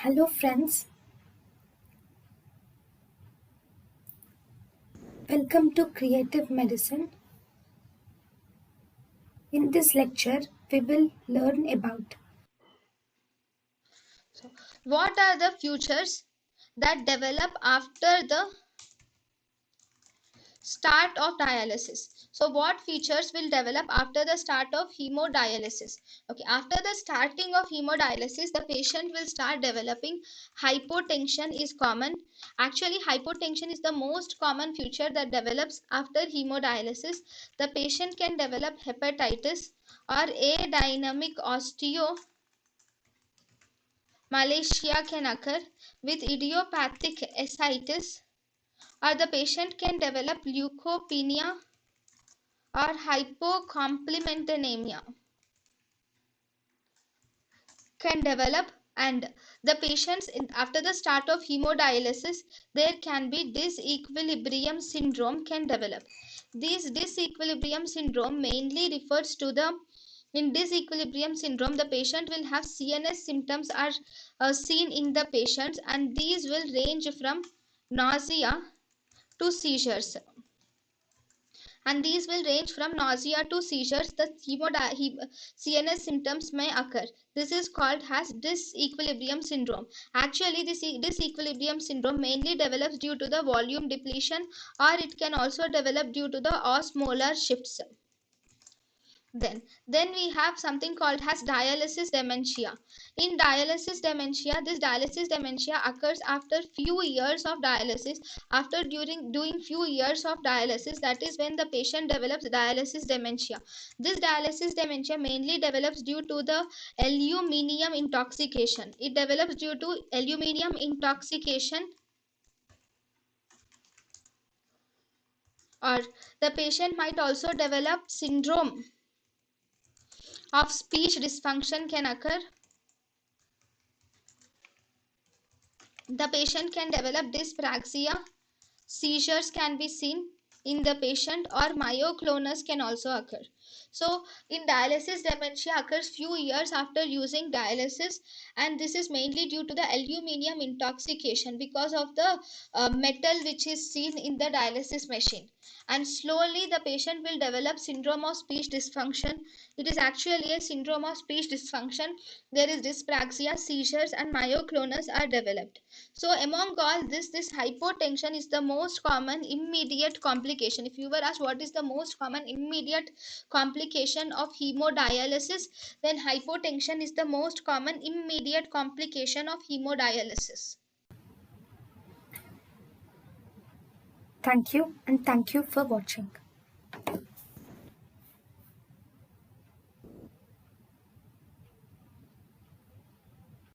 Hello friends, welcome to Creative Medicine. In this lecture, we will learn about So, what are the features that develop after the start of dialysis? So, what features will develop after the start of hemodialysis? Okay, after the starting of hemodialysis, the patient will start developing hypotension is common. Actually, hypotension is the most common feature that develops after hemodialysis. The patient can develop hepatitis or adynamic Malaysia can occur with idiopathic ascites, or the patient can develop leukopenia or hypocomplementemia can develop, and the patients after the start of hemodialysis there can be disequilibrium syndrome can develop. This disequilibrium syndrome mainly refers to the in disequilibrium syndrome the patient will have CNS symptoms are seen in the patients, and these will range from nausea to seizures, and these will range from nausea to seizures. The CNS symptoms may occur. This is called as disequilibrium syndrome. Actually, this disequilibrium syndrome mainly develops due to the volume depletion, or it can also develop due to the osmolar shifts. Then we have something called as dialysis dementia. In dialysis dementia, this dialysis dementia occurs after few years of dialysis. After during doing few years of dialysis, that is when the patient develops dialysis dementia. This dialysis dementia mainly develops due to the aluminium intoxication. It develops due to aluminium intoxication, or the patient might also develop syndrome of speech dysfunction can occur. The patient can develop dyspraxia. Seizures can be seen in the patient, or myoclonus can also occur. So, in dialysis, dementia occurs few years after using dialysis, and this is mainly due to the aluminium intoxication because of the metal which is seen in the dialysis machine. And slowly, the patient will develop syndrome of speech dysfunction. It is actually a syndrome of speech dysfunction. There is dyspraxia, seizures, and myoclonus are developed. So among all this hypotension is the most common immediate complication. If you were asked what is the most common immediate complication of hemodialysis, then hypotension is the most common immediate complication of hemodialysis. thank you and thank you for watching.